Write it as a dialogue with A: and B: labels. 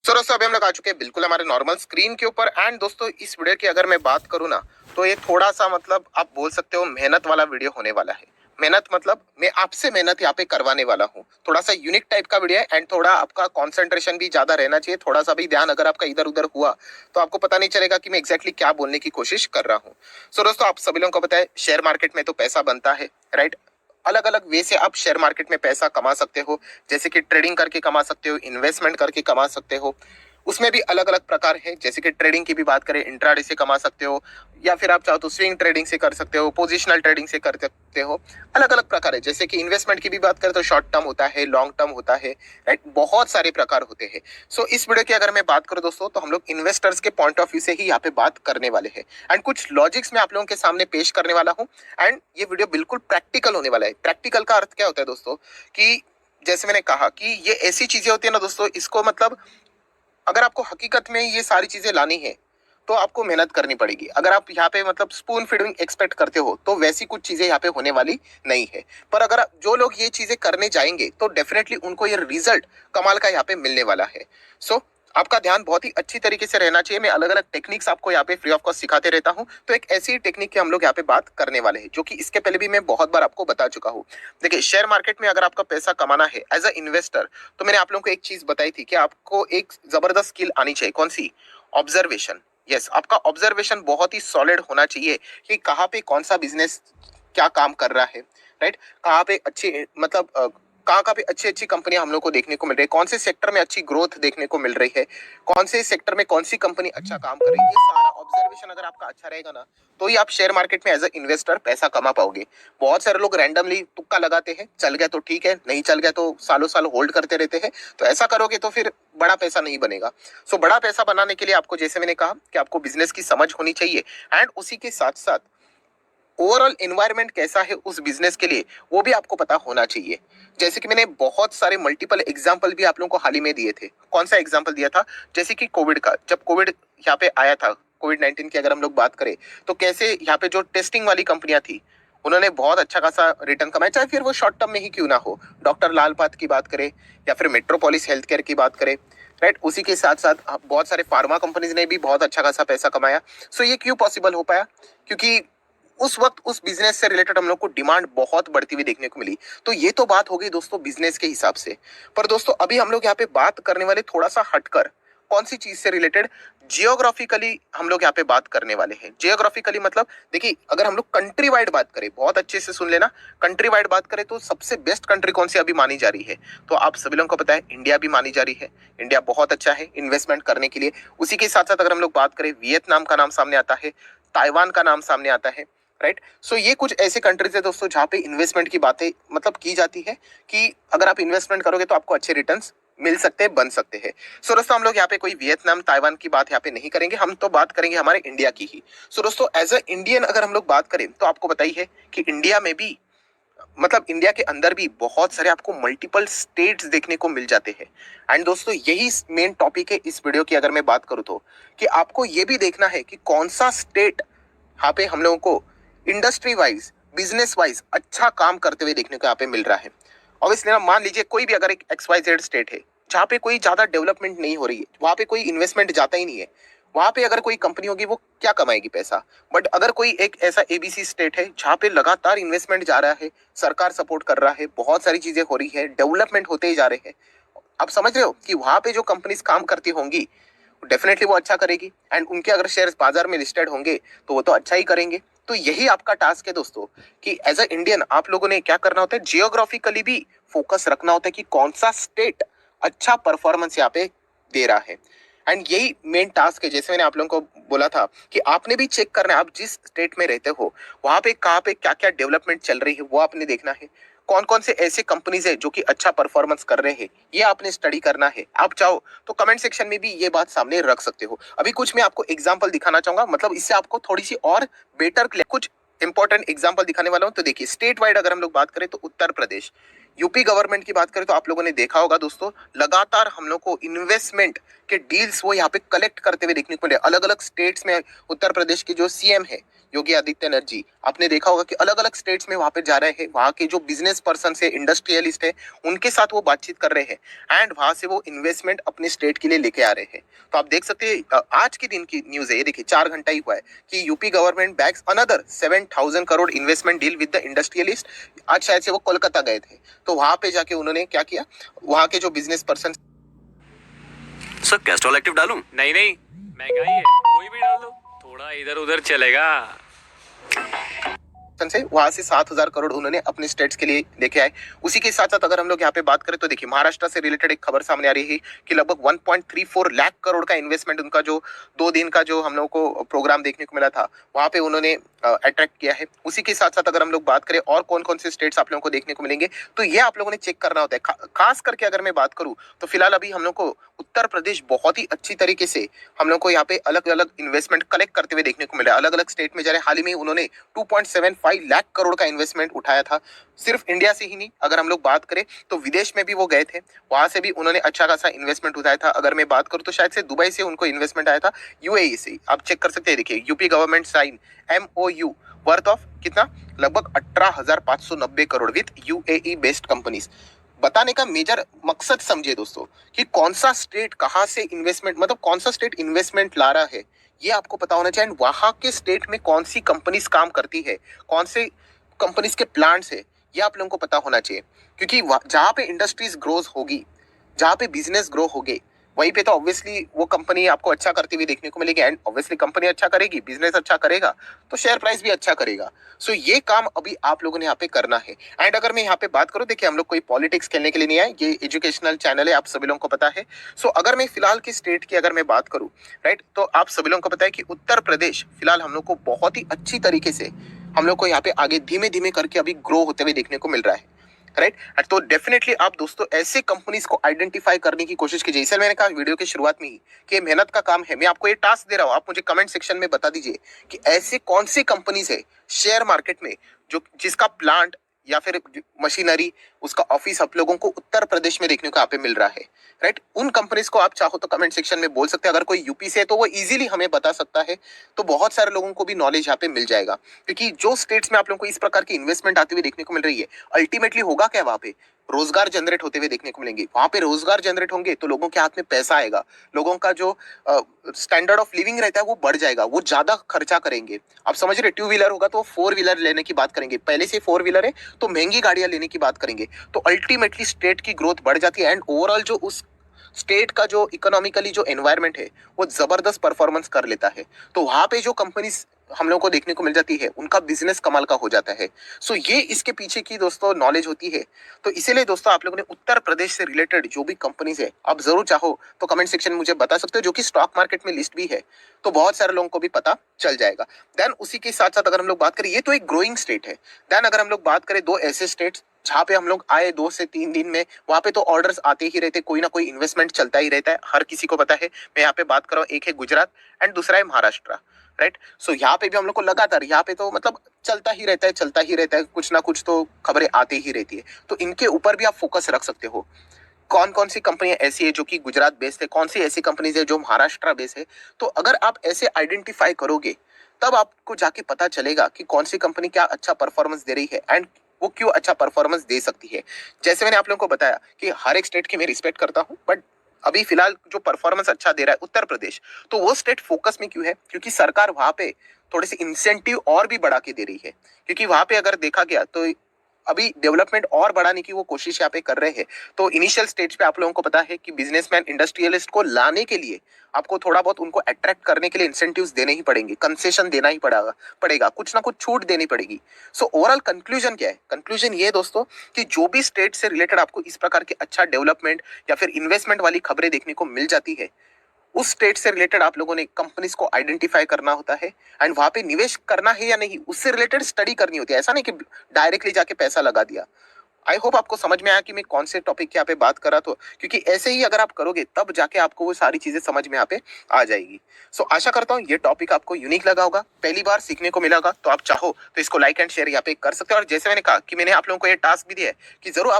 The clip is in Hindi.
A: सो दोस्तों अभी हम लोग आ चुके हैं बिल्कुल हमारे नॉर्मल स्क्रीन के ऊपर। एंड दोस्तों इस वीडियो की अगर मैं बात करूँ ना, तो ये थोड़ा सा मतलब आप बोल सकते हो मेहनत वाला वीडियो होने वाला है। मेहनत मतलब मैं आपसे मेहनत यहाँ पे करवाने वाला हूँ। थोड़ा सा यूनिक टाइप का वीडियो है एंड थोड़ा आपका कंसंट्रेशन भी ज्यादा रहना चाहिए। थोड़ा सा भी ध्यान अगर आपका इधर उधर हुआ तो आपको पता नहीं चलेगा कि मैं एग्जैक्टली क्या बोलने की कोशिश कर रहा हूँ। सो दोस्तों आप सभी लोगों को पता है शेयर मार्केट में तो पैसा बनता है, राइट। अलग अलग वे से आप शेयर मार्केट में पैसा कमा सकते हो। जैसे कि ट्रेडिंग करके कमा सकते हो, इन्वेस्टमेंट करके कमा सकते हो। उसमें भी अलग अलग प्रकार है। जैसे कि ट्रेडिंग की भी बात करें, इंट्राडे से कमा सकते हो, या फिर आप चाहो तो स्विंग ट्रेडिंग से कर सकते हो, पोजिशनल ट्रेडिंग से कर सकते हो। अलग अलग प्रकार है। जैसे कि इन्वेस्टमेंट की भी बात करें तो शॉर्ट टर्म होता है, लॉन्ग टर्म होता है, राइट। बहुत सारे प्रकार होते हैं। सो इस वीडियो की अगर मैं बात करूं दोस्तों, तो हम लोग इन्वेस्टर्स के पॉइंट ऑफ व्यू से ही यहाँ पे बात करने वाले हैं। एंड कुछ लॉजिक्स मैं आप लोगों के सामने पेश करने वाला हूँ। एंड ये वीडियो बिल्कुल प्रैक्टिकल होने वाला है। प्रैक्टिकल का अर्थ क्या होता है दोस्तों, कि जैसे मैंने कहा कि ये ऐसी चीजें होती है ना दोस्तों, इसको मतलब अगर आपको हकीकत में ये सारी चीजें लानी है तो आपको मेहनत करनी पड़ेगी। अगर आप यहाँ पे मतलब स्पून फीडिंग एक्सपेक्ट करते हो तो वैसी कुछ चीजें यहाँ पे होने वाली नहीं है। पर अगर जो लोग ये चीजें करने जाएंगे तो डेफिनेटली उनको ये रिजल्ट कमाल का यहाँ पे मिलने वाला है। सो आपका ध्यान बहुत ही अच्छी तरीके से रहना चाहिए। मैं अलग अलग टेक्निक्स आपको यहाँ पे फ्री ऑफ कॉस्ट सिखाते रहता हूँ। तो एक ऐसी टेक्निक की हम लोग यहाँ पे बात करने वाले हैं जो कि इसके पहले भी मैं बहुत बार आपको बता चुका हूँ। देखिए शेयर मार्केट में अगर आपका पैसा कमाना है एज अ इन्वेस्टर, तो मैंने आप लोगों को एक चीज बताई थी कि आपको एक जबरदस्त स्किल आनी चाहिए। कौन सी? ऑब्जर्वेशन। यस, आपका ऑब्जर्वेशन बहुत ही सॉलिड होना चाहिए कि कहाँ पे कौन सा बिजनेस क्या काम कर रहा है, राइट। कहाँ पे अच्छी मतलब कहाँ कहाँ पे अच्छी अच्छी कंपनियां हम लोग को देखने को मिल रही है, कौन से सेक्टर में अच्छी ग्रोथ देखने को मिल रही है, कौन से सेक्टर में कौन सी कंपनी अच्छा काम कर रही है। ये सारा ऑब्जर्वेशन अगर आपका अच्छा रहेगा ना, तो ही आप शेयर मार्केट में एज अ इन्वेस्टर पैसा कमा पाओगे। बहुत सारे लोग रैंडमली तुक्का लगाते हैं, चल गया तो ठीक है, नहीं चल गया तो सालों साल होल्ड करते रहते हैं। तो ऐसा करोगे तो फिर बड़ा पैसा नहीं बनेगा। सो बड़ा पैसा बनाने के लिए आपको, जैसे मैंने कहा, कि आपको बिजनेस की समझ होनी चाहिए। एंड उसी के साथ साथ ओवरऑल एनवायरनमेंट कैसा है उस बिजनेस के लिए, वो भी आपको पता होना चाहिए। जैसे कि मैंने बहुत सारे मल्टीपल एग्जांपल भी आप लोगों को हाल ही में दिए थे। कौन सा एग्जांपल दिया था? जैसे कि कोविड का, जब कोविड यहाँ पे आया था, कोविड 19 की अगर हम लोग बात करें, तो कैसे यहाँ पे जो टेस्टिंग वाली कंपनियां थी उन्होंने बहुत अच्छा खासा रिटर्न कमाया, चाहे फिर वो शॉर्ट टर्म में ही क्यों ना हो। डॉक्टर लाल पाथ की बात करें या फिर मेट्रोपोलिस हेल्थ केयर की बात करें, राइट। उसी के साथ साथ बहुत सारे फार्मा कंपनीज ने भी बहुत अच्छा खासा पैसा कमाया। सो ये क्यों पॉसिबल हो पाया? क्योंकि उस वक्त उस बिजनेस से रिलेटेड हम लोग को डिमांड बहुत बढ़ती हुई देखने को मिली। तो ये तो बात हो गई दोस्तों बिजनेस के हिसाब से। पर दोस्तों अभी हम लोग यहाँ पे बात करने वाले थोड़ा सा हटकर, कौन सी चीज से रिलेटेड? जियोग्राफिकली हम लोग यहाँ पे बात करने वाले हैं। जियोग्राफिकली मतलब देखिए, अगर हम लोग कंट्री वाइड बात करें, बहुत अच्छे से सुन लेना, कंट्री वाइड बात करें तो सबसे बेस्ट कंट्री कौन सी अभी मानी जा रही है? तो आप सभी लोगों को पता है इंडिया भी मानी जा रही है। इंडिया बहुत अच्छा है इन्वेस्टमेंट करने के लिए। उसी के साथ साथ अगर हम लोग बात करें, वियतनाम का नाम सामने आता है, ताइवान का नाम सामने आता है, राइट। सो ये कुछ ऐसे कंट्रीज है दोस्तों जहाँ पे इन्वेस्टमेंट की बातें मतलब की जाती है कि अगर आप इन्वेस्टमेंट करोगे तो आपको अच्छे रिटर्न्स मिल सकते हैं, बन सकते हैं। सो दोस्तों हम लोग यहाँ पे कोई वियतनाम ताइवान की बात यहाँ पे नहीं करेंगे, हम तो बात करेंगे हमारे इंडिया की ही। सो दोस्तों एज अ इंडियन अगर हम लोग बात करें तो आपको बताइए है कि इंडिया में भी मतलब इंडिया के अंदर भी बहुत सारे आपको मल्टीपल स्टेट्स देखने को मिल जाते हैं। एंड दोस्तों यही मेन टॉपिक है इस वीडियो की अगर मैं बात करूँ तो, कि आपको ये भी देखना है कि कौन सा स्टेट यहाँ पे हम लोगों को इंडस्ट्री वाइज, बिजनेस वाइज अच्छा काम करते हुए देखने को यहाँ पे मिल रहा है। ऑब्वियसली ना, मान लीजिए कोई भी अगर एक XYZ स्टेट है जहाँ पे कोई ज्यादा डेवलपमेंट नहीं हो रही है, वहां पे कोई इन्वेस्टमेंट जाता ही नहीं है, वहां पे अगर कोई कंपनी होगी वो क्या कमाएगी पैसा। बट अगर कोई एक ऐसा ABC स्टेट है जहाँ पे लगातार इन्वेस्टमेंट जा रहा है, सरकार सपोर्ट कर रहा है, बहुत सारी चीजें हो रही है, डेवलपमेंट होते ही जा रहे हैं, आप समझ रहे हो कि वहां पे जो कंपनीज काम करती होंगी डेफिनेटली वो अच्छा करेगी। एंड उनके अगर शेयर्स बाजार में लिस्टेड होंगे तो वो तो अच्छा ही करेंगे। तो यही आपका टास्क है दोस्तों, कि एज अ इंडियन आप लोगों ने क्या करना होता है, जियोग्राफिकली भी फोकस रखना होता है कि कौन सा स्टेट अच्छा परफॉर्मेंस यहाँ पे दे रहा है। एंड यही मेन टास्क है। जैसे मैंने आप लोगों को बोला था कि आपने भी चेक करना है, आप जिस स्टेट में रहते हो वहां पे कहाँ पे क्या क्या डेवलपमेंट चल रही है वो आपने देखना है। कौन कौन से ऐसे कंपनीज है जो कि अच्छा परफॉर्मेंस कर रहे हैं, ये आपने स्टडी करना है। आप चाहो तो कमेंट सेक्शन में भी ये बात सामने रख सकते हो। अभी कुछ मैं आपको एग्जांपल दिखाना चाहूंगा, मतलब इससे आपको थोड़ी सी और बेटर कुछ इंपॉर्टेंट एग्जांपल दिखाने वाला हूं। तो देखिए स्टेट वाइड अगर हम लोग बात करें तो उत्तर प्रदेश, यूपी गवर्नमेंट की बात करें तो आप लोगों ने देखा होगा दोस्तों, लगातार हम लोग को इन्वेस्टमेंट के डील्स वो यहाँ पे कलेक्ट करते हुए देखने को मिले। अलग अलग स्टेट्स में उत्तर प्रदेश के जो CM है, योगी आदित्यनाथ जी, आपने देखा होगा कि अलग अलग स्टेट्स में वहां पे जा रहे हैं, वहां के जो बिजनेस पर्सन है, इंडस्ट्रियलिस्ट है, उनके साथ वो बातचीत कर रहे हैं एंड वहां से वो इन्वेस्टमेंट अपने स्टेट के लिए लेके आ रहे हैं। तो आप देख सकते हैं आज के दिन की न्यूज है, ये देखिए 4 घंटा ही हुआ है कि UP government backs another 7,000 crore investment deal with the industrialist. आज शायद से वो कोलकाता गए थे, तो वहां पे जाके उन्होंने क्या किया, वहां के जो business person.
B: Sir Castrol active डालूं?
C: नहीं नहीं, महंगाई है, कोई भी डाल दो, थोड़ा इधर उधर चलेगा।
A: से वहां से 7,000 करोड़ उन्होंने अपने स्टेट्स के लिए लेके आए। उसी के साथ साथ अगर हम लोग यहाँ पे बात करें तो देखिए महाराष्ट्र से रिलेटेड एक खबर सामने आ रही है कि लगभग 1.34 लाख करोड़ का इन्वेस्टमेंट उनका जो 2 दिन का जो हम लोग को प्रोग्राम देखने को मिला था वहां पे उन्होंने अट्रैक्ट किया है। उसी के साथ साथ अगर हम लोग बात करें और कौन कौन से स्टेट्स आप लोगों को देखने को मिलेंगे तो ये आप लोगों ने चेक करना होता है। खास करके अगर मैं बात करूं तो फिलहाल अभी हम लोग को उत्तर प्रदेश बहुत ही अच्छी तरीके से हम लोग को यहाँ पे अलग अलग इन्वेस्टमेंट कलेक्ट करते हुए देखने को मिला। अलग अलग स्टेट में जा रहे, हाल ही में उन्होंने 2.75 लाख करोड़ का इन्वेस्टमेंट उठाया था। सिर्फ इंडिया से ही नहीं, अगर हम लोग बात करें तो विदेश में भी वो गए थे, वहां से भी उन्होंने अच्छा खासा इन्वेस्टमेंट उठाया था। अगर मैं बात करूं तो शायद से दुबई से उनको इन्वेस्टमेंट आया था, यूएई से। आप चेक कर सकते हैं, देखिए UP government sign MOU worth of कितना, लगभग 18,590 crore with UAE based companies. बताने का मेजर मकसद समझिए दोस्तों कि कौन सा स्टेट कहां से इन्वेस्टमेंट, मतलब कौन सा स्टेट इन्वेस्टमेंट ला रहा है, ये आपको पता होना चाहिए। वहां के स्टेट में कौन सी कंपनीज काम करती है, कौन से कंपनीज के प्लांट्स है, ये आप लोगों को पता होना चाहिए। क्योंकि जहां पे इंडस्ट्रीज ग्रोथ होगी, जहां पे बिजनेस ग्रो होगे, वहीं पे तो ऑब्वियसली वो कंपनी आपको अच्छा करती हुई देखने को मिलेगी। एंड ऑब्वियसली कंपनी अच्छा करेगी, बिजनेस अच्छा करेगा तो शेयर प्राइस भी अच्छा करेगा। सो ये काम अभी आप लोगों ने यहाँ पे करना है। एंड अगर मैं यहाँ पे बात करूँ, देखिए हम लोग कोई पॉलिटिक्स खेलने के लिए नहीं आए, ये एजुकेशनल चैनल है, आप सभी लोगों को पता है। सो अगर मैं फिलहाल की स्टेट की अगर मैं बात करूँ, राइट, तो आप सभी लोगों को पता है कि उत्तर प्रदेश फिलहाल हम लोग को बहुत ही अच्छी तरीके से हम लोग को यहाँ पे आगे धीमे धीमे करके अभी ग्रो होते हुए देखने को मिल रहा है, राइट। तो डेफिनेटली आप दोस्तों ऐसे कंपनीज को आइडेंटिफाई करने की कोशिश कीजिए। इसलिए मैंने कहा वीडियो की शुरुआत में ही कि ये मेहनत का काम है। मैं आपको ये टास्क दे रहा हूं, आप मुझे कमेंट सेक्शन में बता दीजिए कि ऐसे कौन सी कंपनीज है शेयर मार्केट में जो जिसका प्लांट या फिर मशीनरी, उसका ऑफिस आप लोगों को उत्तर प्रदेश में देखने को यहाँ पे मिल रहा है, राइट। उन कंपनीज को आप चाहो तो कमेंट सेक्शन में बोल सकते हैं। अगर कोई यूपी से है तो वो इजीली हमें बता सकता है, तो बहुत सारे लोगों को भी नॉलेज यहाँ पे मिल जाएगा। क्योंकि जो स्टेट्स में आप लोगों को इस प्रकार की इन्वेस्टमेंट आती हुई देखने को मिल रही है, अल्टीमेटली होगा क्या, वहां पे रोजगार जनरेट होते हुए देखने को मिलेंगे। वहां पे रोजगार जनरेट होंगे तो लोगों के हाथ में पैसा आएगा, लोगों का जो स्टैंडर्ड ऑफ लिविंग रहता है वो बढ़ जाएगा, वो ज्यादा खर्चा करेंगे। आप समझ रहे, 2 व्हीलर होगा तो 4 व्हीलर लेने की बात करेंगे, पहले से 4 व्हीलर है तो महंगी गाड़ियां लेने की बात करेंगे। तो अल्टीमेटली स्टेट की ग्रोथ बढ़ जाती है एंड ओवरऑल जो उस स्टेट का जो इकोनॉमिकली जो एनवायरनमेंट है वो जबरदस्त परफॉर्मेंस कर लेता है। तो वहां पे जो कंपनीज हम लोगों को देखने को मिल जाती है उनका बिजनेस कमाल का हो जाता है। सो ये इसके पीछे की दोस्तों नॉलेज होती है। तो इसीलिए दोस्तों आप लोगों ने उत्तर प्रदेश से रिलेटेड जो भी कंपनीज है, आप जरूर चाहो तो कमेंट सेक्शन में मुझे बता सकते हो, जो कि स्टॉक मार्केट में लिस्ट भी है, तो बहुत सारे लोगों को भी पता चल जाएगा। देन उसी के साथ साथ अगर हम लोग बात करें, ये तो एक ग्रोइंग स्टेट है। देन अगर हम लोग बात करें दो ऐसे स्टेट्स जहाँ पे हम लोग आए 2 से 3 दिन में, वहां पे तो ऑर्डर्स आते ही रहते, कोई ना कोई इन्वेस्टमेंट चलता ही रहता है, हर किसी को पता है। मैं यहाँ पे बात कर रहा हूँ, एक है गुजरात एंड दूसरा है महाराष्ट्र, राइट। सो यहाँ पे भी हम लोग को लगातार यहाँ पे तो मतलब चलता ही रहता है, चलता ही रहता है, कुछ ना कुछ तो खबरें आती ही रहती है। तो इनके ऊपर भी आप फोकस रख सकते हो। कौन कौन सी कंपनियां ऐसी है जो कि गुजरात बेस्ड है, कौन सी ऐसी कंपनीज है जो महाराष्ट्र बेस्ड है। तो अगर आप ऐसे आइडेंटिफाई करोगे तब आपको जाके पता चलेगा कि कौन सी कंपनी क्या अच्छा परफॉर्मेंस दे रही है एंड वो क्यों अच्छा परफॉर्मेंस दे सकती है। जैसे मैंने आप लोगों को बताया कि हर एक स्टेट की मैं रिस्पेक्ट करता हूँ, बट अभी फिलहाल जो परफॉर्मेंस अच्छा दे रहा है उत्तर प्रदेश, तो वो स्टेट फोकस में क्यों है, क्योंकि सरकार वहां पे थोड़े से इंसेंटिव और भी बढ़ा के दे रही है। क्योंकि वहां पे अगर देखा गया तो अभी डेवलपमेंट और बढ़ाने की वो कोशिश यहाँ पे कर रहे हैं। तो इनिशियल स्टेज पे आप लोगों को पता है कि बिजनेसमैन इंडस्ट्रियलिस्ट को लाने के लिए आपको थोड़ा बहुत उनको अट्रैक्ट करने के लिए इंसेंटिव्स देने ही पड़ेंगे, कंसेशन देना ही पड़ेगा, कुछ ना कुछ छूट देनी पड़ेगी। सो ओवरऑल कंक्लूजन क्या है, कंक्लूजन ये है दोस्तों कि जो भी स्टेट से रिलेटेड आपको इस प्रकार के अच्छा डेवलपमेंट या फिर इन्वेस्टमेंट वाली खबरें देखने को मिल जाती है, उस स्टेट से रिलेटेड आप लोगों ने कंपनीज को आइडेंटिफाई करना होता है एंड वहां पे निवेश करना है या नहीं, उससे रिलेटेड स्टडी करनी होती है। ऐसा नहीं कि डायरेक्टली जाके पैसा लगा दिया। आई होप आपको समझ में आया कि मैं कौन से टॉपिक के यहाँ पे बात कर रहा था, क्योंकि ऐसे ही अगर आप करोगे तब जाके आपको वो सारी चीजें समझ में यहाँ पे आ जाएगी। सो आशा करता हूँ ये टॉपिक आपको यूनिक लगा होगा, पहली बार सीखने को मिला होगा। तो आप चाहो तो इसको लाइक एंड शेयर यहाँ पे कर सकते हो। और जैसे मैंने कहा कि मैंने आप लोगों को ये टास्क भी दिया है कि जरूर आप